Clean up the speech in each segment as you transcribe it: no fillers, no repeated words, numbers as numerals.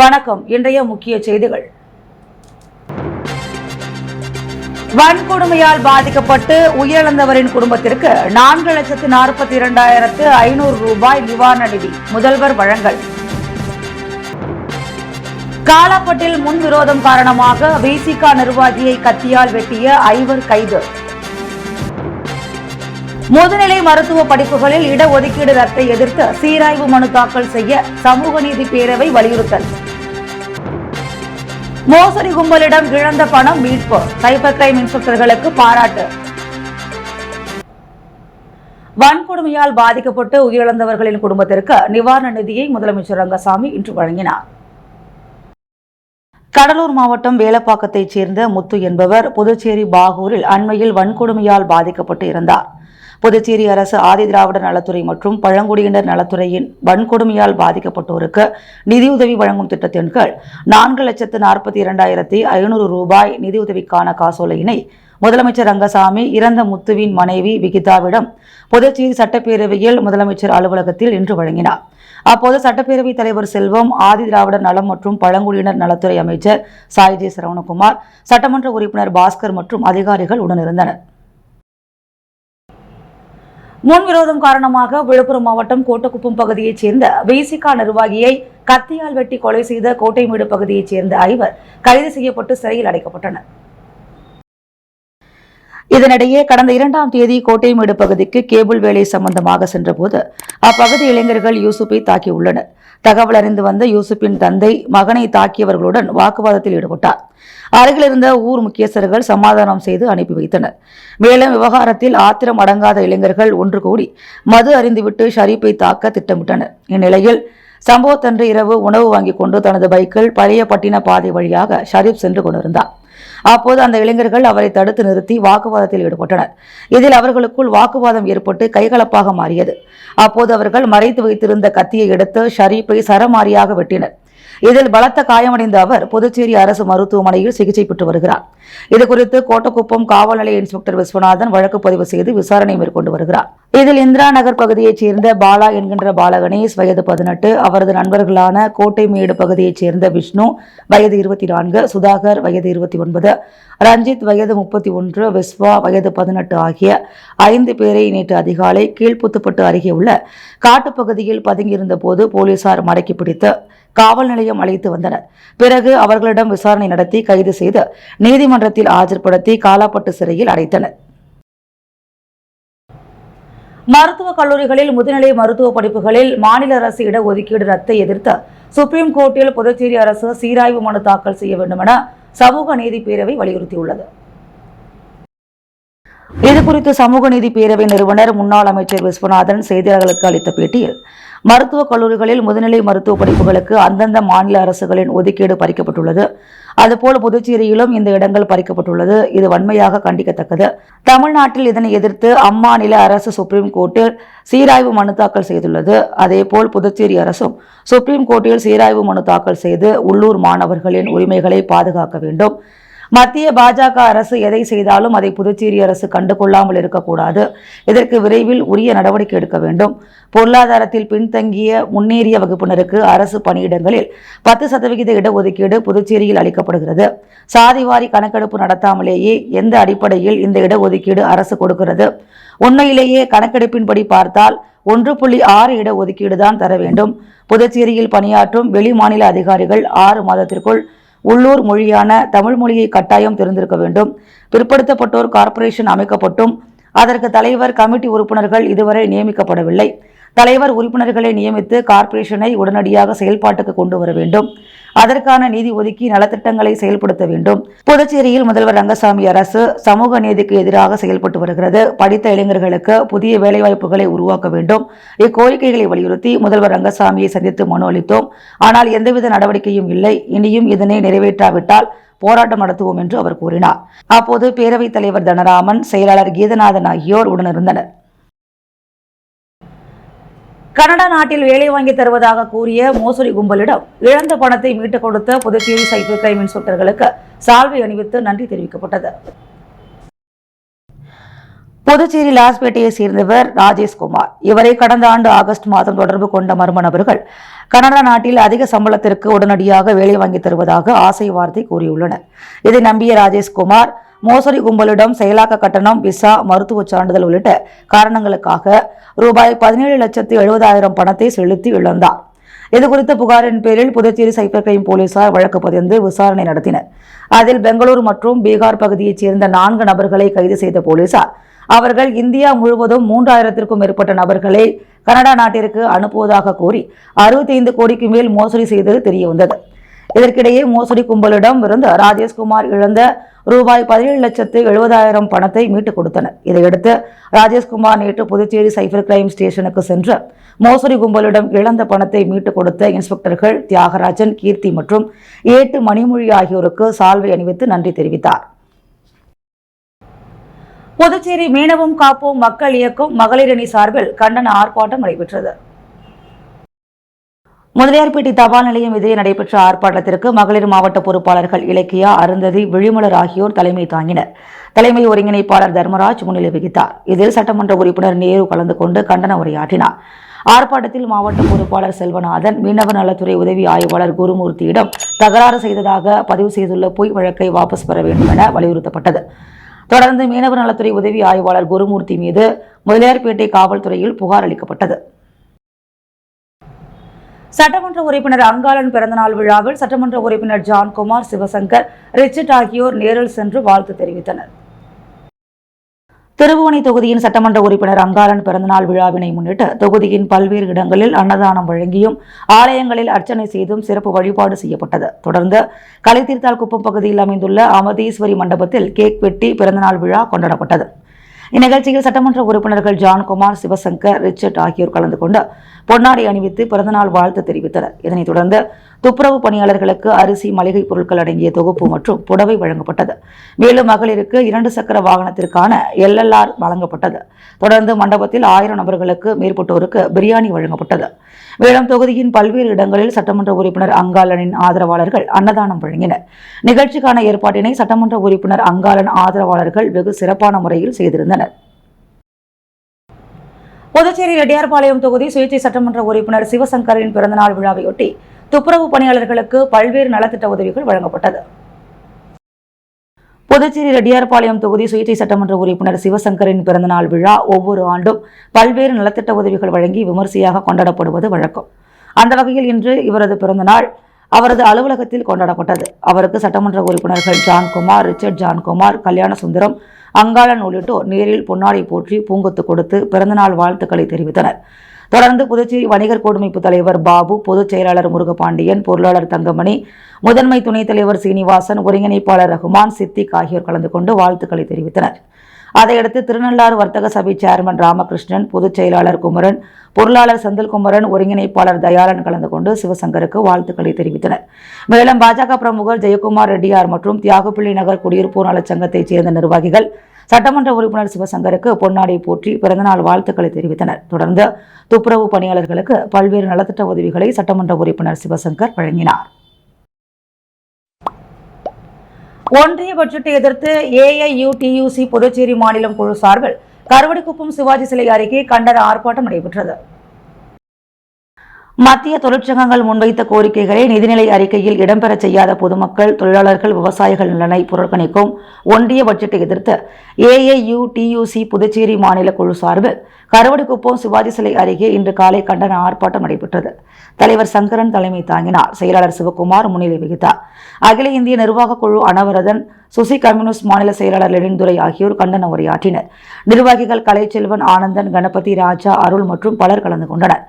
வணக்கம். இன்றைய முக்கிய செய்திகள். வன்கொடுமையால் பாதிக்கப்பட்டு உயிரிழந்தவரின் குடும்பத்திற்கு 4,42,500 ரூபாய் நிவாரண நிதி முதல்வர் வழங்கல். காலாப்பட்டில் முன்விரோதம் காரணமாக விசிக நிர்வாகியை கத்தியால் வெட்டிய 5 கைது. முதுநிலை மருத்துவ படிப்புகளில் இடஒதுக்கீடு ரத்தை எதிர்த்து சீராய்வு மனு தாக்கல் செய்ய சமூக நீதி பேரவை வலியுறுத்தல். மோசடி கும்பலிடம் இழந்த பணம் மீட்பு, சைபர் கிரைம் இன்ஸ்பெக்டர்களுக்கு பாராட்டு. வன்கொடுமையால் பாதிக்கப்பட்டு உயிரிழந்தவர்களின் குடும்பத்திற்கு நிவாரண நிதியை முதலமைச்சர் ரங்கசாமி இன்று வழங்கினார். கடலூர் மாவட்டம் வேலப்பாக்கத்தைச் சேர்ந்த முத்து என்பவர் புதுச்சேரி பாகூரில் அண்மையில் வன்கொடுமையால் பாதிக்கப்பட்டு இருந்தார். புதுச்சேரி அரசு ஆதிதிராவிடர் நலத்துறை மற்றும் பழங்குடியினர் நலத்துறையின் வன்கொடுமையால் பாதிக்கப்பட்டோருக்கு நிதியுதவி வழங்கும் திட்டத்தின் கீழ் 4,42,500 ரூபாய் நிதியுதவிக்கான காசோலையினை முதலமைச்சர் ரங்கசாமி இறந்த முத்துவின் மனைவி விகிதாவிடம் புதுச்சேரி சட்டப்பேரவையில் முதலமைச்சர் அலுவலகத்தில் இன்று வழங்கினார். அப்போது சட்டப்பேரவைத் தலைவர் செல்வம், ஆதிதிராவிடர் நலம் மற்றும் பழங்குடியினர் நலத்துறை அமைச்சர் சாய்ஜி சரவணகுமார், சட்டமன்ற உறுப்பினர் பாஸ்கர் மற்றும் அதிகாரிகள் உடனிருந்தனர். முன்விரோதம் காரணமாக விழுப்புரம் மாவட்டம் கோட்டக்குப்பம் பகுதியைச் சேர்ந்த விசிக நிர்வாகியை கத்தியால் வெட்டி கொலை செய்த கோட்டைமேடு பகுதியைச் சேர்ந்த 5 கைது செய்யப்பட்டு சிறையில் அடைக்கப்பட்டனர். இதனிடையே கடந்த 2ஆம் தேதி கோட்டைமேடு பகுதிக்கு கேபிள் வேலை சம்பந்தமாக சென்றபோது அப்பகுதி இளைஞர்கள் யூசுப்பை தாக்கியுள்ளனர். தகவல் அறிந்து வந்த யூசுப்பின் தந்தை மகனை தாக்கியவர்களுடன் வாக்குவாதத்தில் ஈடுபட்டார். அருகில் இருந்த ஊர் முக்கியஸ்தர்கள் சமாதானம் செய்து அனுப்பி வைத்தனர். மேலும் விவகாரத்தில் ஆத்திரம் அடங்காத இளைஞர்கள் ஒன்று கூடி மது அறிந்துவிட்டு ஷரீப்பை தாக்க திட்டமிட்டனர். இந்நிலையில் சம்பவத்தன்று இரவு உணவு வாங்கிக் கொண்டு தனது பைக்கில் பழைய பட்டின பாதை வழியாக ஷரீப் சென்று கொண்டிருந்தார். அப்போது அந்த இளைஞர்கள் அவரை தடுத்து நிறுத்தி வாக்குவாதத்தில் ஈடுபட்டனர். இதில் அவர்களுக்குள் வாக்குவாதம் ஏற்பட்டு கைகலப்பாக மாறியது. அப்போது அவர்கள் மறைத்து வைத்திருந்த கத்தியை எடுத்து ஷரீப்பை சரமாரியாக வெட்டினர். இதில் பலத்த காயமடைந்த அவர் புதுச்சேரி அரசு மருத்துவமனையில் சிகிச்சை பெற்று வருகிறார். இதுகுறித்து கோட்டக்குப்பம் காவல் நிலைய இன்ஸ்பெக்டர் விஸ்வநாதன் வழக்கு பதிவு செய்து விசாரணை மேற்கொண்டு வருகிறார். இதில் இந்திரா நகர் பகுதியைச் சேர்ந்த பாலா என்கின்ற பாலகணேஷ் வயது 18, அவரது நண்பர்களான கோட்டைமேடு பகுதியைச் சேர்ந்த விஷ்ணு வயது 24, சுதாகர் வயது 29, ரஞ்சித் வயது 31, விஸ்வா வயது 18 ஆகிய 5 பேரை நேற்று அதிகாலை கீழ்புத்துப்பட்டு அருகே உள்ள காட்டுப்பகுதியில் பதுங்கியிருந்த போது போலீசார் மடக்கி பிடித்து காவல் நிலையம் அழைத்து வந்தனர். பிறகு அவர்களிடம் விசாரணை நடத்தி கைது செய்து நீதிமன்றத்தில் ஆஜர்படுத்தி காலாப்பட்டு சிறையில் அடைத்தனர். மருத்துவக் கல்லூரிகளில் முதுநிலை மருத்துவ படிப்புகளில் மாநில அரசு இடஒதுக்கீடு ரத்தை எதிர்த்து சுப்ரீம் கோர்ட்டில் புதுச்சேரி அரசு சீராய்வு மனு தாக்கல் செய்ய வேண்டும் என சமூக நீதி பேரவை வலியுறுத்தியுள்ளது. இதுகுறித்து சமூக நீதி பேரவை நிறுவனர் முன்னாள் அமைச்சர் விஸ்வநாதன் செய்தியாளர்களுக்கு அளித்த பேட்டியில், மருத்துவக் கல்லூரிகளில் முதுநிலை மருத்துவ படிப்புகளுக்கு அந்தந்த மாநில அரசுகளின் ஒதுக்கீடு பறிக்கப்பட்டுள்ளது. அதுபோல் புதுச்சேரியிலும் இந்த இடங்கள் பறிக்கப்பட்டுள்ளது. இது வன்மையாக கண்டிக்கத்தக்கது. தமிழ்நாட்டில் இதனை எதிர்த்து அம்மாநில அரசு சுப்ரீம் கோர்ட்டில் சீராய்வு மனு தாக்கல் செய்துள்ளது. அதேபோல் புதுச்சேரி அரசும் சுப்ரீம் கோர்ட்டில் சீராய்வு மனு தாக்கல் செய்து உள்ளூர் மாணவர்களின் உரிமைகளை பாதுகாக்க வேண்டும். மத்திய பாஜக அரசு எதை செய்தாலும் அதை புதுச்சேரி அரசு கண்டுகொள்ளாமல் இருக்கக்கூடாது. இதற்கு விரைவில் உரிய நடவடிக்கை எடுக்க வேண்டும். பொருளாதாரத்தில் பின்தங்கிய முன்னேறிய வகுப்பினருக்கு அரசு பணியிடங்களில் 10% இடஒதுக்கீடு புதுச்சேரியில் அளிக்கப்படுகிறது. சாதிவாரி கணக்கெடுப்பு நடத்தாமலேயே எந்த அடிப்படையில் இந்த இடஒதுக்கீடு அரசு கொடுக்கிறது? உண்மையிலேயே கணக்கெடுப்பின்படி பார்த்தால் 1.6 இடஒதுக்கீடு தான் தர வேண்டும். புதுச்சேரியில் பணியாற்றும் வெளி மாநில அதிகாரிகள் 6 மாதத்திற்குள் உள்ளூர் மொழியான தமிழ் மொழியை கட்டாயம் தெரிந்திருக்க வேண்டும். பிற்படுத்தப்பட்டோர் கார்ப்பரேஷன் அமைக்கப்பட்டும் அதற்கு தலைவர், கமிட்டி உறுப்பினர்கள் இதுவரை நியமிக்கப்படவில்லை. தலைவர், உறுப்பினர்களை நியமித்து கார்ப்பரேஷனை உடனடியாக செயல்பாட்டுக்கு கொண்டு வர வேண்டும். அதற்கான நிதி ஒதுக்கி நலத்திட்டங்களை செயல்படுத்த வேண்டும். புதுச்சேரியில் முதல்வர் ரங்கசாமி அரசு சமூக நீதிக்கு எதிராக செயல்பட்டு வருகிறது. படித்த இளைஞர்களுக்கு புதிய வேலைவாய்ப்புகளை உருவாக்க வேண்டும். இக்கோரிக்கைகளை வலியுறுத்தி முதல்வர் ரங்கசாமியை சந்தித்து மனு அளித்தோம். ஆனால் எந்தவித நடவடிக்கையும் இல்லை. இனியும் இதனை நிறைவேற்றாவிட்டால் போராட்டம் நடத்துவோம் என்று அவர் கூறினார். அப்போது பேரவைத் தலைவர் தனராமன், செயலாளர் கீதநாதன் ஆகியோர் உடனிருந்தனர். கனடா நாட்டில் வேலை வாங்கி தருவதாக கூறிய மோசடி கும்பலிடம் இழந்த பணத்தை மீட்டுக் கொடுத்த புதுச்சேரி சைபர் கிரைம் இன்ஸ்பெக்டர்களுக்கு சால்வை அணிவித்து நன்றி தெரிவிக்கப்பட்டது. புதுச்சேரி லாஸ்பேட்டையை சேர்ந்தவர் ராஜேஷ்குமார். இவரை கடந்த ஆண்டு ஆகஸ்ட் மாதம் தொடர்பு கொண்ட மர்ம நபர்கள் கனடா நாட்டில் அதிக சம்பளத்திற்கு உடனடியாக வேலை வாங்கி தருவதாக ஆசை வார்த்தை கூறியுள்ளனர். இதை நம்பிய ராஜேஷ்குமார் மோசடி கும்பலிடம் செயலாக்க கட்டணம், விசா, மருத்துவ சான்றிதழ் உள்ளிட்ட காரணங்களுக்காக ரூபாய் 17,70,000 பணத்தை செலுத்தி இழந்தார். இதுகுறித்த புகாரின் பேரில் புதுச்சேரி சைபர் கிரைம் போலீசார் வழக்கு பதிந்து விசாரணை நடத்தினர். அதில் பெங்களூரு மற்றும் பீகார் பகுதியைச் சேர்ந்த 4 நபர்களை கைது செய்த போலீசார் அவர்கள் இந்தியா முழுவதும் 3000க்கும் மேற்பட்ட நபர்களை கனடா நாட்டிற்கு அனுப்புவதாக கூறி 65 கோடிக்கு மேல் மோசடி செய்தது தெரியவந்தது. இதற்கிடையே மோசடி கும்பலிடம் இருந்து ராஜேஷ்குமார் இழந்த ரூபாய் 17,70,000 பணத்தை மீட்டுக் கொடுத்தனர். இதையடுத்து ராஜேஷ்குமார் நேற்று புதுச்சேரி சைபர் கிரைம் ஸ்டேஷனுக்கு சென்று மோசடி கும்பலிடம் இழந்த பணத்தை மீட்டுக் கொடுத்த இன்ஸ்பெக்டர்கள் தியாகராஜன், கீர்த்தி மற்றும் ஏட்டு மணிமொழி ஆகியோருக்கு சால்வை அணிவித்து நன்றி தெரிவித்தார். புதுச்சேரி மீனவும் காப்போம் மக்கள் இயக்கம் மகளிர் அணி சார்பில் கண்டன ஆர்ப்பாட்டம் நடைபெற்றது. முதலியார்பேட்டை தபால் நிலையம் எதிரே நடைபெற்ற ஆர்ப்பாட்டத்திற்கு மகளிர் மாவட்ட பொறுப்பாளர்கள் இலக்கியா, அருந்ததி, விழிமலர் ஆகியோர் தலைமை தாங்கினர். தலைமை ஒருங்கிணைப்பாளர் தர்மராஜ் முன்னிலை வகித்தார். இதில் சட்டமன்ற உறுப்பினர் நேரு கலந்து கொண்டு கண்டன உரையாற்றினார். ஆர்ப்பாட்டத்தில் மாவட்ட பொறுப்பாளர் செல்வநாதன், மீனவர் நலத்துறை உதவி ஆய்வாளர் குருமூர்த்தியிடம் தகராறு செய்ததாக பதிவு செய்துள்ள பொய் வழக்கை வாபஸ் பெற வேண்டும் என வலியுறுத்தப்பட்டது. தொடர்ந்து மீனவர் நலத்துறை உதவி ஆய்வாளர் குருமூர்த்தி மீது முதலியார்பேட்டை காவல்துறையில் புகார் அளிக்கப்பட்டது. சட்டமன்ற உறுப்பினர் அங்காளன் பிறந்தநாள் விழாவில் சட்டமன்ற உறுப்பினர் ஜான்குமார், சிவசங்கர், ரிச்சர்ட் ஆகியோர் நேரில் சென்று வாழ்த்து தெரிவித்தனர். திருபுவனை தொகுதியின் சட்டமன்ற உறுப்பினர் அங்காளன் பிறந்தநாள் விழாவினை முன்னிட்டு தொகுதியின் பல்வேறு இடங்களில் அன்னதானம் வழங்கியும் ஆலயங்களில் அர்ச்சனை செய்தும் சிறப்பு வழிபாடு செய்யப்பட்டது. தொடர்ந்து கலைத்தீர்த்தால் குப்பம் பகுதியில் அமைந்துள்ள அமதீஸ்வரி மண்டபத்தில் கேக் வெட்டி பிறந்தநாள் விழா கொண்டாடப்பட்டது. இந்நிகழ்ச்சியில் சட்டமன்ற உறுப்பினர்கள் ஜான்குமார், சிவசங்கர், ரிச்சர்ட் ஆகியோர் கலந்து கொண்டு பொன்னாடை அணிவித்து பிறந்தநாள் வாழ்த்து தெரிவித்தனர். இதனைத் தொடர்ந்து துப்புரவு பணியாளர்களுக்கு அரிசி, மளிகை பொருட்கள் அடங்கிய தொகுப்பு மற்றும் புடவை வழங்கப்பட்டது. மேலும் மகளிருக்கு 2 சக்கர வாகனத்திற்கான LLR வழங்கப்பட்டது. தொடர்ந்து மண்டபத்தில் 1000 நபர்களுக்கு மேற்பட்டோருக்கு பிரியாணி வழங்கப்பட்டது. மேலும் தொகுதியின் பல்வேறு இடங்களில் சட்டமன்ற உறுப்பினர் அங்காளனின் ஆதரவாளர்கள் அன்னதானம் வழங்கினர். நிகழ்ச்சிக்கான ஏற்பாட்டினை சட்டமன்ற உறுப்பினர் அங்காளன் ஆதரவாளர்கள் வெகு சிறப்பான முறையில் செய்திருந்தனர். புதுச்சேரி ரெட்டியார்பாளையம் தொகுதி சுயேட்சை சட்டமன்ற உறுப்பினர் சிவசங்கரின் பிறந்தநாள் விழாவையொட்டி துப்புரவு பணியாளர்களுக்கு பல்வேறு நலத்திட்ட உதவிகள் வழங்கப்பட்டது. புதுச்சேரி ரெட்டியார்பாளையம் தொகுதி சுயேட்சை சட்டமன்ற உறுப்பினர் சிவசங்கரின் பிறந்தநாள் விழா ஒவ்வொரு ஆண்டும் பல்வேறு நலத்திட்ட உதவிகள் வழங்கி விமர்சையாக கொண்டாடப்படுவது வழக்கம். அந்த வகையில் இன்று இவரது பிறந்தநாள் அவரது அலுவலகத்தில் கொண்டாடப்பட்டது. அவருக்கு சட்டமன்ற உறுப்பினர்கள் ஜான்குமார், ரிச்சர்ட், ஜான்குமார், கல்யாண சுந்தரம், அங்காளன் உள்ளிட்டோர் நேரில் பொன்னாடை போற்றி பூங்கொத்து கொடுத்து பிறந்தநாள் வாழ்த்துக்களை தெரிவித்தனர். தொடர்ந்து புதுச்சேரி வணிகர் கூட்டமைப்பு தலைவர் பாபு, பொதுச் செயலாளர் முருகபாண்டியன், பொருளாளர் தங்கமணி, முதன்மை துணைத் தலைவர் சீனிவாசன், ஒருங்கிணைப்பாளர் ரகுமான், சித்திக் ஆகியோர் கலந்து கொண்டு வாழ்த்துக்களை தெரிவித்தனர். அதையடுத்து திருநள்ளாறு வர்த்தக சபை சேர்மன் ராமகிருஷ்ணன், பொதுச் செயலாளர் குமரன், பொருளாளர் செந்தில்குமரன், ஒருங்கிணைப்பாளர் தயாளன் கலந்து கொண்டு சிவசங்கருக்கு வாழ்த்துக்களை தெரிவித்தனர். மேலும் பாஜக பிரமுகர் ஜெயக்குமார் ரெட்டியார் மற்றும் தியாகப்பிள்ளை நகர் குடியிருப்போர் நலச்சங்கத்தைச் சேர்ந்த நிர்வாகிகள் சட்டமன்ற உறுப்பினர் சிவசங்கருக்கு பொன்னாடை போற்றி பிறந்தநாள் வாழ்த்துக்களை தெரிவித்தனர். தொடர்ந்து துப்புரவு பணியாளர்களுக்கு பல்வேறு நலத்திட்ட உதவிகளை சட்டமன்ற உறுப்பினர் சிவசங்கர் வழங்கினார். ஒன்றிய பட்ஜெட்டை எதிர்த்து AIUTUC புதுச்சேரி மாநிலம் குழு சார்பில் கருவடிக்குப்பம் சிவாஜி சிலை அருகே கண்டன ஆர்ப்பாட்டம் நடைபெற்றது. மத்திய தொழிற்சங்கங்கள் முன்வைத்த கோரிக்கைகளை நிதிநிலை அறிக்கையில் இடம்பெற செய்யாத பொதுமக்கள், தொழிலாளர்கள், விவசாயிகள் நலனை புறக்கணிக்கும் ஒன்றிய பட்ஜெட்டை எதிர்த்து AIUTUC புதுச்சேரி மாநில குழு சார்பில் கருவடிக்குப்பம் சிவாஜி சிலை அருகே இன்று காலை கண்டன ஆர்ப்பாட்டம் நடைபெற்றது. தலைவர் சங்கரன் தலைமை தாங்கினார். செயலாளர் சிவகுமார் முன்னிலை வகித்தார். அகில இந்திய நிர்வாக குழு அனவரதன், சுசி கம்யூனிஸ்ட் மாநில செயலாளர் லெனின்துரை ஆகியோர் கண்டன உரையாற்றினர். நிர்வாகிகள் கலைச்செல்வன், ஆனந்தன், கணபதி, ராஜா, அருள் மற்றும் பலர் கலந்து கொண்டனர்.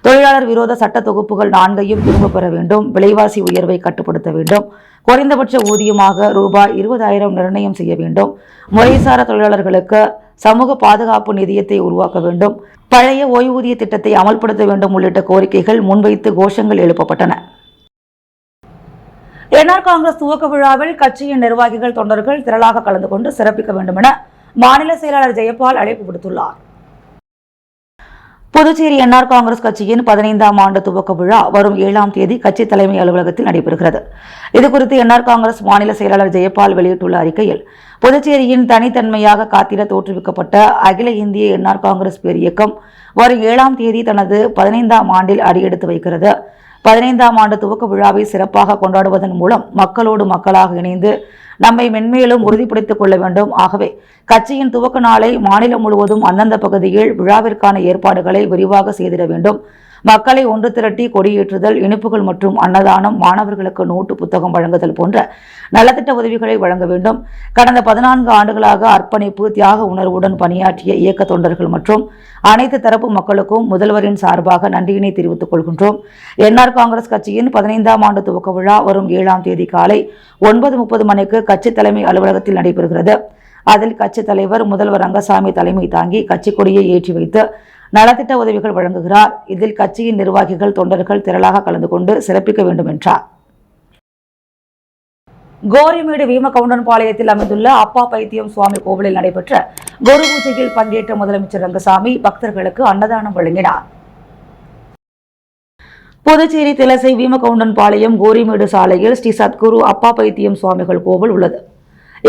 தொழிலாளர் விரோத சட்ட தொகுப்புகள் 4ஐயும் திரும்பப் பெற வேண்டும், விலைவாசி உயர்வை கட்டுப்படுத்த வேண்டும், குறைந்தபட்ச ஊதியமாக ரூபாய் 20,000 நிர்ணயம் செய்ய வேண்டும், முறைசார தொழிலாளர்களுக்கு சமூக பாதுகாப்பு நிதியத்தை உருவாக்க வேண்டும், பழைய ஓய்வூதிய திட்டத்தை அமல்படுத்த வேண்டும் உள்ளிட்ட கோரிக்கைகள் முன்வைத்து கோஷங்கள் எழுப்பப்பட்டன. என்ஆர் காங்கிரஸ் துவக்க விழாவில் கட்சியின் நிர்வாகிகள், தொண்டர்கள் திரளாக கலந்து கொண்டு சிறப்பிக்க வேண்டும் என மாநில செயலாளர் ஜெயபால் அழைப்பு விடுத்துள்ளார். புதுச்சேரி என்ஆர் காங்கிரஸ் கட்சியின் 15ஆம் ஆண்டு துவக்க விழா வரும் 7ஆம் தேதி கட்சி தலைமை அலுவலகத்தில் நடைபெறுகிறது. இதுகுறித்து என்ஆர் காங்கிரஸ் மாநில செயலாளர் ஜெயபால் வெளியிட்டுள்ள அறிக்கையில், புதுச்சேரியின் தனித்தன்மையாக காத்திட தோற்றுவிக்கப்பட்ட அகில இந்திய என்ஆர் காங்கிரஸ் பேரியக்கம் வரும் 7ஆம் தேதி தனது 15ஆம் ஆண்டில் அடியெடுத்து வைக்கிறது. 15ஆம் ஆண்டு துவக்க விழாவை சிறப்பாக கொண்டாடுவதன் மூலம் மக்களோடு மக்களாக இணைந்து நம்மை மென்மேலும் உறுதிப்படுத்திக் கொள்ள வேண்டும். ஆகவே கட்சியின் துவக்க நாளை மாநிலம் முழுவதும் அந்தந்த பகுதியில் விழாவிற்கான ஏற்பாடுகளை விரிவாக செய்திட வேண்டும். மக்களை ஒன்று திரட்டி கொடியேற்றுதல், இனிப்புகள் மற்றும் அன்னதானம், மாணவர்களுக்கு நோட்டு புத்தகம் வழங்குதல் போன்ற நலத்திட்ட உதவிகளை வழங்க வேண்டும். கடந்த 14 ஆண்டுகளாக அர்ப்பணிப்பு, தியாக உணர்வுடன் பணியாற்றிய இயக்க தொண்டர்கள் மற்றும் அனைத்து தரப்பு மக்களுக்கும் முதல்வரின் சார்பாக நன்றியினை தெரிவித்துக் கொள்கின்றோம். என்ஆர் காங்கிரஸ் கட்சியின் 15ஆம் ஆண்டு துவக்க விழா வரும் 7ஆம் தேதி காலை 9:30 மணிக்கு கட்சி தலைமை அலுவலகத்தில் நடைபெறுகிறது. அதில் கட்சி தலைவர் முதல்வர் ரங்கசாமி தலைமை தாங்கி கட்சி கொடியை ஏற்றி வைத்து நலத்திட்ட உதவிகள் வழங்குகிறார். இதில் கட்சியின் நிர்வாகிகள், தொண்டர்கள் திரளாக கலந்து கொண்டு சிறப்பிக்க வேண்டும் என்றார். கோரிமேடு வீமகவுண்டன்பாளையத்தில் அமைந்துள்ள அப்பா பைத்தியம் சுவாமி கோவிலில் நடைபெற்ற குரு பூஜையில் பங்கேற்ற முதலமைச்சர் ரங்கசாமி பக்தர்களுக்கு அன்னதானம் வழங்கினார். புதுச்சேரி திலசை வீமகவுண்டன்பாளையம் கோரிமேடு சாலையில் ஸ்ரீ சத்குரு அப்பா பைத்தியம் சுவாமிகள் கோவில் உள்ளது.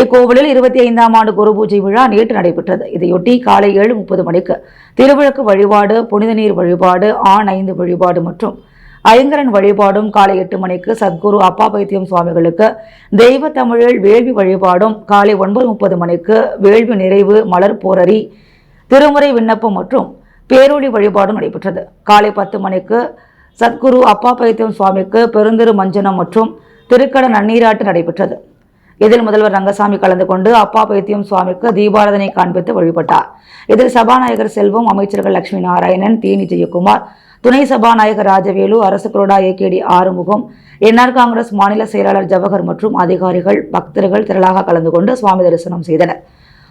இக்கோவிலில் 25ஆம் ஆண்டு குரு பூஜை விழா நேற்று நடைபெற்றது. இதையொட்டி காலை 7:30 மணிக்கு திருவிளக்கு வழிபாடு, புனித நீர் வழிபாடு, ஆண் 5 வழிபாடு மற்றும் ஐங்கரன் வழிபாடும், காலை 8 மணிக்கு சத்குரு அப்பா பைத்தியம் சுவாமிகளுக்கு தெய்வ தமிழில் வேள்வி வழிபாடும், காலை 9:30 மணிக்கு வேள்வி நிறைவு, மலர் போரரி, திருமுறை விண்ணப்பம் மற்றும் பேரொளி வழிபாடும் நடைபெற்றது. காலை 10 மணிக்கு சத்குரு அப்பா பைத்தியம் சுவாமிக்கு பெருந்திரு மஞ்சனம் மற்றும் திருக்கட நன்னீராட்டு நடைபெற்றது. இதில் முதல்வர் ரங்கசாமி கலந்து கொண்டு அப்பா பைத்தியம் சுவாமிக்கு தீபாராதனை காண்பித்து வழிபட்டார். இதில் சபாநாயகர் செல்வம், அமைச்சர்கள் லட்சுமி நாராயணன், தேனி ஜெயக்குமார், துணை சபாநாயகர் ராஜவேலு, அரசு கொறடா ஏகேடி ஆறுமுகம், என்ஆர் காங்கிரஸ் மாநில செயலாளர் ஜவஹர் மற்றும் அதிகாரிகள், பக்தர்கள் திரளாக கலந்து கொண்டு சுவாமி தரிசனம் செய்தனர்.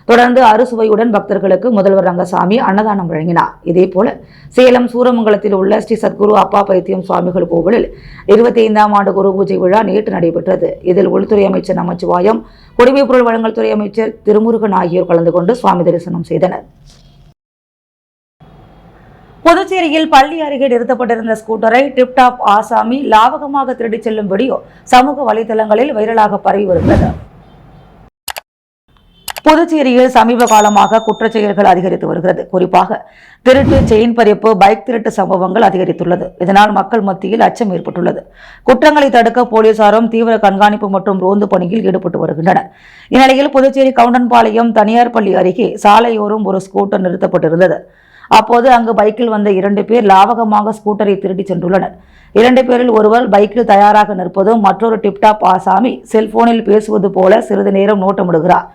தொடர்ந்து அறுசுவையுடன் பக்தர்களுக்கு முதல்வர் ரங்கசாமி அன்னதானம் வழங்கினார். இதேபோல சேலம் சூரமங்கலத்தில் உள்ள ஸ்ரீ சத்குரு அப்பா பைத்தியம் சுவாமிகள் கோவிலில் 25ஆம் ஆண்டு குரு பூஜை விழா நேற்று நடைபெற்றது. இதில் உள்துறை அமைச்சர் நமச்சிவாயம், குடிமைப் பொருள் வழங்கல் துறை அமைச்சர் திருமுருகன் ஆகியோர் கலந்து கொண்டு சுவாமி தரிசனம் செய்தனர். புதுச்சேரியில் பள்ளி அருகே நிறுத்தப்பட்டிருந்த ஸ்கூட்டரை டிப்டாப் ஆசாமி லாவகமாக திருடிச் செல்லும் வீடியோ சமூக வலைதளங்களில் வைரலாக பரவி வருகிறது. புதுச்சேரியில் சமீப காலமாக குற்றச் செயல்கள் அதிகரித்து வருகிறது. குறிப்பாக திருட்டு, செயின் பறிப்பு, பைக் திருட்டு சம்பவங்கள் அதிகரித்துள்ளது. இதனால் மக்கள் மத்தியில் அச்சம் ஏற்பட்டுள்ளது. குற்றங்களை தடுக்க போலீசாரும் தீவிர கண்காணிப்பு மற்றும் ரோந்து பணியில் ஈடுபட்டு வருகின்றனர். இந்நிலையில் புதுச்சேரி கவுண்டன்பாளையம் தனியார் பள்ளி அருகே சாலையோரம் ஒரு ஸ்கூட்டர் நிறுத்தப்பட்டிருந்தது. அப்போது அங்கு பைக்கில் வந்த 2 பேர் லாவகமாக ஸ்கூட்டரை திருடி சென்றுள்ளனர். 2 பேரில் ஒருவர் பைக்கில் தயாராக நிற்பதும் மற்றொரு டிப்டாப் ஆசாமி செல்போனில் பேசுவது போல சிறிது நேரம் நோட்டமிடுகிறார்.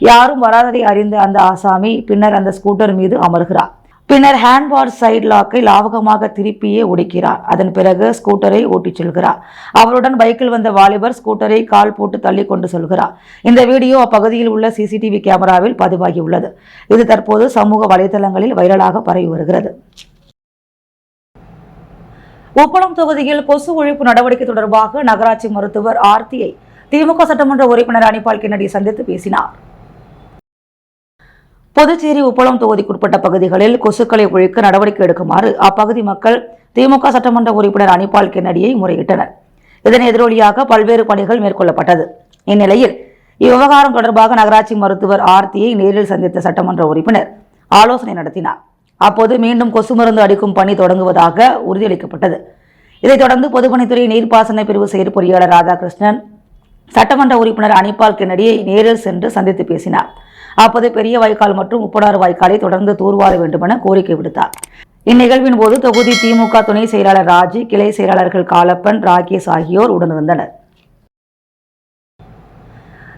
யாரும் வராததை அறிந்த அந்த ஆசாமி பின்னர் அந்த ஸ்கூட்டர் மீது அமர்கிறார். பின்னர் ஹேண்ட்பார் சைடு லாக்கை லாவகமாக திருப்பியே ஒடிக்கிறார். அதன் பிறகு ஸ்கூட்டரை ஓட்டிச் செல்கிறார். அவருடன் பைக்கில் வந்த வாலிபர் ஸ்கூட்டரை கால் போட்டு தள்ளி கொண்டு செல்கிறார். இந்த வீடியோ அப்பகுதியில் உள்ள சிசிடிவி கேமராவில் பதிவாகியுள்ளது. இது தற்போது சமூக வலைதளங்களில் வைரலாக பரவி வருகிறது. உப்பளம் தொகுதியில் கொசு ஒழிப்பு நடவடிக்கை தொடர்பாக நகராட்சி மருத்துவர் ஆர்த்தியை திமுக சட்டமன்ற உறுப்பினர் அனிபால் கென்னடி சந்தித்து பேசினார். புதுச்சேரி உப்பளம் தொகுதிக்குட்பட்ட பகுதிகளில் கொசுக்களை ஒழிக்க நடவடிக்கை எடுக்குமாறு அப்பகுதி மக்கள் திமுக சட்டமன்ற உறுப்பினர் அனிபால் கென்னடியை முறையிட்டனர். இதன் எதிரொலியாக பல்வேறு பணிகள் மேற்கொள்ளப்பட்டது. இந்நிலையில் இவ்விவகாரம் தொடர்பாக நகராட்சி மருத்துவர் ஆர்த்தியை நேரில் சந்தித்த சட்டமன்ற உறுப்பினர் ஆலோசனை நடத்தினார். அப்போது மீண்டும் கொசு மருந்து அடிக்கும் பணி தொடங்குவதாக உறுதியளிக்கப்பட்டது. இதைத் தொடர்ந்து பொதுப்பணித்துறை நீர்ப்பாசன பிரிவு செயற்பொறியாளர் ராதாகிருஷ்ணன் சட்டமன்ற உறுப்பினர் அனிபால் கென்னடியை நேரில் சென்று சந்தித்து பேசினார். அப்போது பெரிய வாய்க்கால் மற்றும் உப்படாறு வாய்க்காலை தொடர்ந்து தூர்வார வேண்டுமென கோரிக்கை விடுத்தார். இந்நிகழ்வின் போது தொகுதி திமுக துணை செயலாளர் ராஜி, கிளை செயலாளர்கள் காலப்பன், ராகேஷ் ஆகியோர் உடனிருந்தனர்.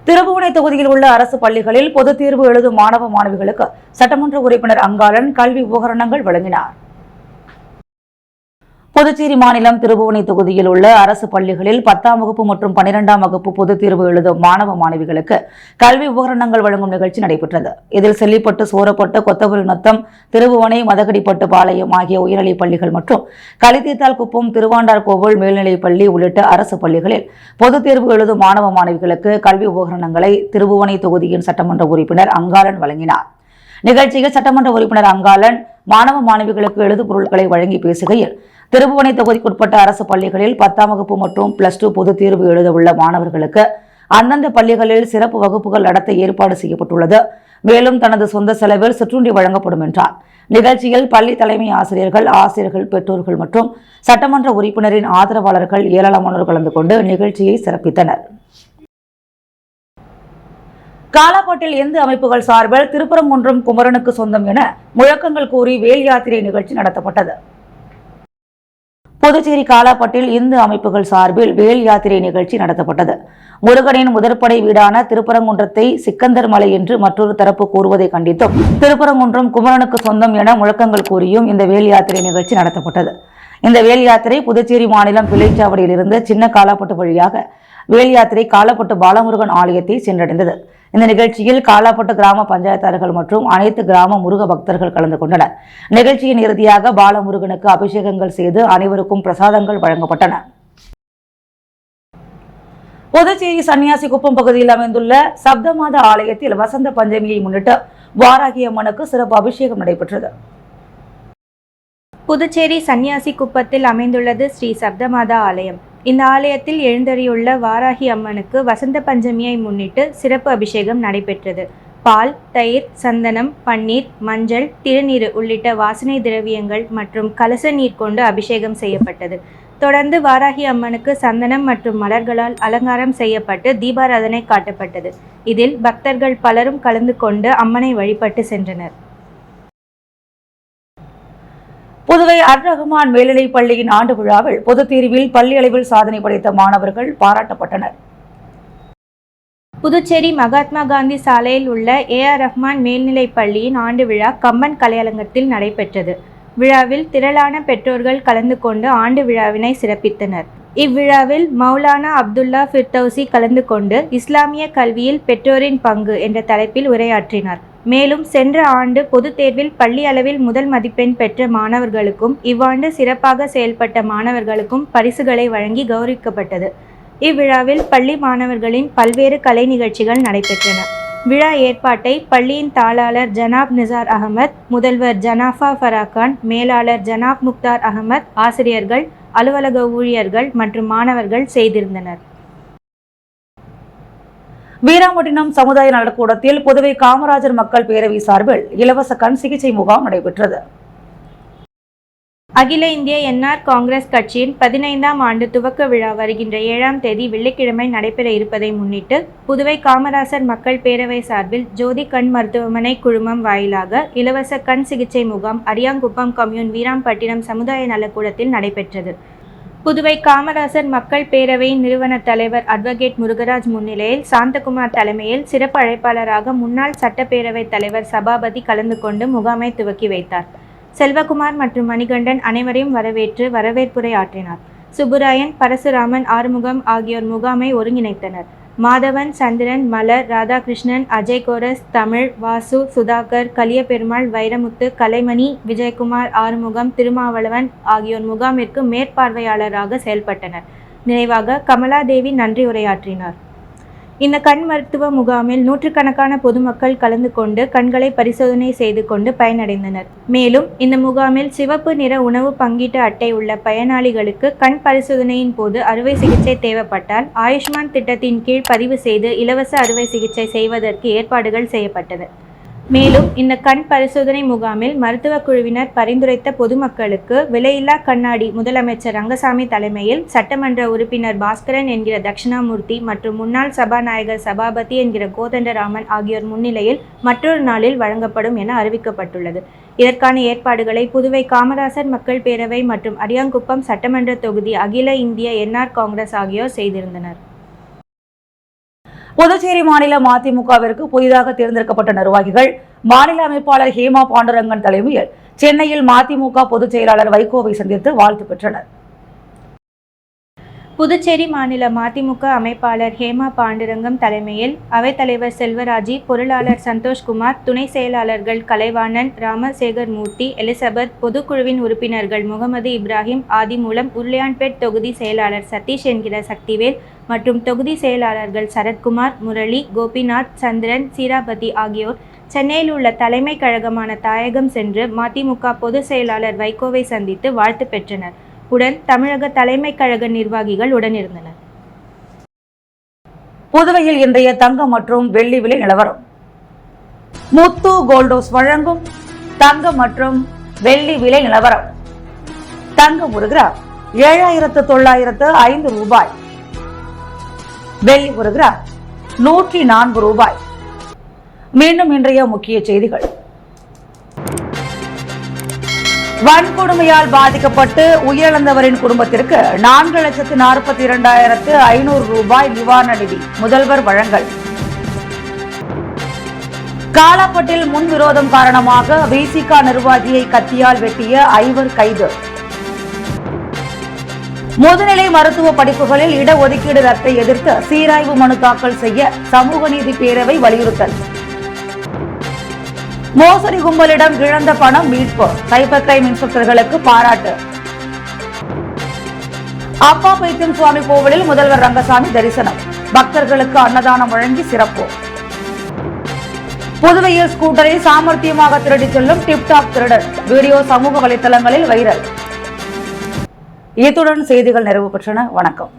திருபுவனை தொகுதியில் உள்ள அரசு பள்ளிகளில் பொதுத் தேர்வு எழுதும் மாணவ மாணவிகளுக்கு சட்டமன்ற உறுப்பினர் அங்காளன் கல்வி உபகரணங்கள் வழங்கினார். புதுச்சேரி மாநிலம் திருபுவனை தொகுதியில் உள்ள அரசு பள்ளிகளில் 10ஆம் வகுப்பு மற்றும் 12ஆம் வகுப்பு பொதுத் தேர்வு எழுதும் மாணவ மாணவிகளுக்கு கல்வி உபகரணங்கள் வழங்கும் நிகழ்ச்சி நடைபெற்றது. இதில் செல்லிப்பட்டு, சோரப்பட்டு, கொத்தபுரி நத்தம், திருபுவனை, மதகடிப்பட்டு பாளையம் ஆகிய உயர்நிலைப் பள்ளிகள் மற்றும் களித்தீத்தால் குப்பம், திருவாண்டார் கோவில் மேல்நிலைப் பள்ளி உள்ளிட்ட அரசு பள்ளிகளில் பொதுத் தேர்வு எழுதும் மாணவ மாணவிகளுக்கு கல்வி உபகரணங்களை திருபுவனை தொகுதியின் சட்டமன்ற உறுப்பினர் அங்காளன் வழங்கினார். நிகழ்ச்சியில் சட்டமன்ற உறுப்பினர் அங்காளன் மாணவ மாணவிகளுக்கு எழுது பொருட்களை வழங்கி பேசுகையில், திருபுவனை தொகுதிக்குட்பட்ட அரசு பள்ளிகளில் 10ஆம் வகுப்பு மற்றும் +2 பொதுத் தேர்வு எழுத உள்ள மாணவர்களுக்கு அந்தந்த பள்ளிகளில் சிறப்பு வகுப்புகள் நடத்த ஏற்பாடு செய்யப்பட்டுள்ளது. மேலும் தனது சொந்த செலவில் சிற்றுண்டி வழங்கப்படும் என்றார். நிகழ்ச்சியில் பள்ளி தலைமை ஆசிரியர்கள், ஆசிரியர்கள், பெற்றோர்கள் மற்றும் சட்டமன்ற உறுப்பினரின் ஆதரவாளர்கள் ஏராளமானோர் கலந்து கொண்டு நிகழ்ச்சியை சிறப்பித்தனர். காலாப்பட்டில் இந்து அமைப்புகள் சார்பில் திருப்பரங்குன்றம் குமரனுக்கு சொந்தம் என முழக்கங்கள் கூறி வேல் யாத்திரை நிகழ்ச்சி நடத்தப்பட்டது. புதுச்சேரி காலாப்பட்டில் இந்து அமைப்புகள் சார்பில் வேல் யாத்திரை நிகழ்ச்சி நடத்தப்பட்டது. முருகனின் முதற்படை வீடான திருப்பரங்குன்றத்தை சிக்கந்தர் மலை என்று மற்றொரு தரப்பு கூறுவதை கண்டித்தும், திருப்பரங்குன்றம் குமரனுக்கு சொந்தம் என முழக்கங்கள் கூறியும் இந்த வேல் யாத்திரை நிகழ்ச்சி நடத்தப்பட்டது. இந்த வேல் யாத்திரை புதுச்சேரி மாநிலம் பிள்ளைச்சாவடியிலிருந்து சின்ன காலாப்பட்டு வழியாக வேல் யாத்திரை காலாப்பட்டு பாலமுருகன் ஆலயத்தை சென்றடைந்தது. இந்த நிகழ்ச்சியில் காலாப்பட்டு கிராம பஞ்சாயத்தார்கள் மற்றும் அனைத்து கிராம முருக பக்தர்கள் கலந்து கொண்டனர். நிகழ்ச்சியின் இறுதியாக பாலமுருகனுக்கு அபிஷேகங்கள் செய்து அனைவருக்கும் பிரசாதங்கள் வழங்கப்பட்டன. புதுச்சேரி சன்னியாசிகுப்பம் பகுதியில் அமைந்துள்ள சப்தமாத ஆலயத்தில் வசந்த பஞ்சமியை முன்னிட்டு வாராகி அம்மனுக்கு சிறப்பு அபிஷேகம் நடைபெற்றது. புதுச்சேரி சன்னியாசிகுப்பத்தில் அமைந்துள்ளது ஸ்ரீ சப்தமாதா ஆலயம். இந்த ஆலயத்தில் எழுந்தருளியுள்ள வாராகி அம்மனுக்கு வசந்த பஞ்சமியை முன்னிட்டு சிறப்பு அபிஷேகம் நடைபெற்றது. பால், தயிர், சந்தனம், பன்னீர், மஞ்சள், திருநீர் உள்ளிட்ட வாசனை திரவியங்கள் மற்றும் கலச நீர் கொண்டு அபிஷேகம் செய்யப்பட்டது. தொடர்ந்து வாராகி அம்மனுக்கு சந்தனம் மற்றும் மலர்களால் அலங்காரம் செய்யப்பட்டு தீபாராதனை காட்டப்பட்டது. இதில் பக்தர்கள் பலரும் கலந்து கொண்டு அம்மனை வழிபட்டு சென்றனர். புதுவை அர் ரஹ்மான் மேல்நிலைப் பள்ளியின் ஆண்டு விழாவில் பொதுத் தேர்வில் பள்ளி அளவில் சாதனை படைத்த மாணவர்கள் பாராட்டப்பட்டனர். புதுச்சேரி மகாத்மா காந்தி சாலையில் உள்ள ஏஆர் ரஹ்மான் மேல்நிலைப் பள்ளியின் ஆண்டு விழா கம்பன் கலையரங்கத்தில் நடைபெற்றது. விழாவில் திரளான பெற்றோர்கள் கலந்து கொண்டு ஆண்டு விழாவினை சிறப்பித்தனர். இவ்விழாவில் மௌலானா அப்துல்லா ஃபிர்தௌசி கலந்து கொண்டு இஸ்லாமிய கல்வியில் பெற்றோரின் பங்கு என்ற தலைப்பில் உரையாற்றினார். மேலும் சென்ற ஆண்டு பொதுத் தேர்வில் பள்ளி அளவில் முதல் மதிப்பெண் பெற்ற மாணவர்களுக்கும் இவ்வாண்டு சிறப்பாக செயல்பட்ட மாணவர்களுக்கும் பரிசுகளை வழங்கி கௌரவிக்கப்பட்டது. இவ்விழாவில் பள்ளி மாணவர்களின் பல்வேறு கலை நிகழ்ச்சிகள் நடைபெற்றன. விழா ஏற்பாட்டை பள்ளியின் தாளாளர் ஜனாப் நிசார் அகமது, முதல்வர் ஜனாஃபா ஃபராகான், மேலாளர் ஜனாப் முக்தார் அகமது, ஆசிரியர்கள், அலுவலக ஊழியர்கள் மற்றும் மாணவர்கள் செய்திருந்தனர். வீராம்பட்டினம் சமுதாய நலக்கூடத்தில் புதுவை காமராஜர் மக்கள் பேரவை சார்பில் இலவச கண் சிகிச்சை முகாம் நடைபெற்றது. அகில இந்திய என்ஆர் காங்கிரஸ் கட்சியின் 15ஆம் ஆண்டு துவக்க விழா வருகின்ற 7ஆம் தேதி வெள்ளிக்கிழமை நடைபெற இருப்பதை முன்னிட்டு புதுவை காமராஜர் மக்கள் பேரவை சார்பில் ஜோதி கண் மருத்துவமனை குழுமம் வாயிலாக இலவச கண் சிகிச்சை முகாம் அரியாங்குப்பம் கம்யூன் வீராம்பட்டினம் சமுதாய நலக்கூடத்தில் நடைபெற்றது. புதுவை காமராஜர் மக்கள் பேரவையின் நிறுவன தலைவர் அட்வொகேட் முருகராஜ் முன்னிலையில் சாந்தகுமார் தலைமையில் சிறப்பு அழைப்பாளராக முன்னாள் சட்டப்பேரவைத் தலைவர் சபாபதி கலந்து கொண்டு முகாமை துவக்கி வைத்தார். செல்வகுமார் மற்றும் மணிகண்டன் அனைவரையும் வரவேற்று வரவேற்புரை ஆற்றினார். சுப்புராயன், பரசுராமன், ஆறுமுகம் ஆகியோர் முகாமை ஒருங்கிணைத்தனர். மாதவன், சந்திரன், மலர், ராதாகிருஷ்ணன், அஜய் கோரஸ், தமிழ், வாசு, சுதாகர், கலியபெருமாள், வைரமுத்து, கலைமணி, விஜயகுமார், ஆறுமுகம், திருமாவளவன் ஆகியோர் முகாமிற்கு மேற்பார்வையாளராக செயல்பட்டனர். நிறைவாக கமலாதேவி நன்றி உரையாற்றினார். இந்த கண் மருத்துவ முகாமில் நூற்றுக்கணக்கான பொதுமக்கள் கலந்து கொண்டு கண்களை பரிசோதனை செய்து கொண்டு பயனடைந்தனர். மேலும் இந்த முகாமில் சிவப்பு நிற உணவு பங்கீட்டு அட்டை உள்ள பயனாளிகளுக்கு கண் பரிசோதனையின் போது அறுவை சிகிச்சை தேவைப்பட்டால் ஆயுஷ்மான் திட்டத்தின் கீழ் பதிவு செய்து இலவச அறுவை சிகிச்சை செய்வதற்கு ஏற்பாடுகள் செய்யப்பட்டது. மேலும் இந்த கண் பரிசோதனை முகாமில் மருத்துவ குழுவினர் பரிந்துரைத்த பொதுமக்களுக்கு விலையில்லா கண்ணாடி முதலமைச்சர் ரங்கசாமி தலைமையில் சட்டமன்ற உறுப்பினர் பாஸ்கரன் என்கிற தட்சிணாமூர்த்தி மற்றும் முன்னாள் சபாநாயகர் சபாபதி என்கிற கோதண்டராமன் ஆகியோர் முன்னிலையில் மற்றொரு நாளில் வழங்கப்படும் என அறிவிக்கப்பட்டுள்ளது. இதற்கான ஏற்பாடுகளை புதுவை காமராஜர் மக்கள் பேரவை மற்றும் அரியாங்குப்பம் சட்டமன்ற தொகுதி அகில இந்திய என்ஆர் காங்கிரஸ் ஆகியோர் செய்திருந்தனர். புதுச்சேரி மாநில மதிமுகவிற்கு புதிதாக தேர்ந்தெடுக்கப்பட்ட நிர்வாகிகள் மாநில அமைப்பாளர் ஹேமா பாண்டுரங்கன் தலைமையில் சென்னையில் மதிமுக பொதுச் செயலாளர் வைகோவை சந்தித்து வாழ்த்து பெற்றனர். புதுச்சேரி மாநில மதிமுக அமைப்பாளர் ஹேமா பாண்டுரங்கம் தலைமையில் அவைத்தலைவர் செல்வராஜி, பொருளாளர் சந்தோஷ்குமார், துணை செயலாளர்கள் கலைவாணன், ராமசேகர் மூர்த்தி, எலிசபெத், பொதுக்குழுவின் உறுப்பினர்கள் முகமது இப்ராஹிம், ஆதிமூலம், உருளையான்பேட் தொகுதி செயலாளர் சதீஷ் என்கிற சக்திவேல் மற்றும் தொகுதி செயலாளர்கள் சரத்குமார், முரளி, கோபிநாத், சந்திரன், சீராபதி ஆகியோர் சென்னையில் உள்ள தலைமை கழகமான தாயகம் சென்று மதிமுக பொதுச் செயலாளர் வைகோவை சந்தித்து வாழ்த்து பெற்றனர். உடன் தமிழக தலைமை கழக நிர்வாகிகள் உடனிருந்தனர். புதுவையில் இன்றைய தங்கம் மற்றும் வெள்ளி விலை நிலவரம். முத்து கோல்டோஸ் வழங்கும் தங்கம் மற்றும் வெள்ளி விலை நிலவரம். தங்கம் ஒரு கிராம் 7,905 ரூபாய். வெள்ளி ஒரு கிராம் 104 ரூபாய். மீண்டும் இன்றைய முக்கிய செய்திகள். வன்கொடுமையால் பாதிக்கப்பட்டு உயிரிழந்தவரின் குடும்பத்திற்கு 4,42,500 ரூபாய் நிவாரண நிதி முதல்வர் வழங்கல். காலாப்பட்டில் முன்விரோதம் காரணமாக விசிக நிர்வாகியை கத்தியால் வெட்டிய 5 கைது. முதுநிலை மருத்துவ படிப்புகளில் இடஒதுக்கீடு ரத்தை எதிர்த்து சீராய்வு மனு தாக்கல் செய்ய சமூக நீதி பேரவை வலியுறுத்தல். மோசடி கும்பலிடம் இழந்த பணம் மீட்பு, சைபர் கிரைம் இன்ஸ்பெக்டர்களுக்கு பாராட்டு. அப்பா பைத்தியம் சுவாமி கோவிலில் முதல்வர் ரங்கசாமி தரிசனம், பக்தர்களுக்கு அன்னதானம் வழங்கி சிறப்பு. புதுவையில் ஸ்கூட்டரை சாமர்த்தியமாக திருடி செல்லும் டிப்டாப் திருடன், வீடியோ சமூக வலைதளங்களில் வைரல். இத்துடன் செய்திகள் நிறைவு பெற்றன. வணக்கம்.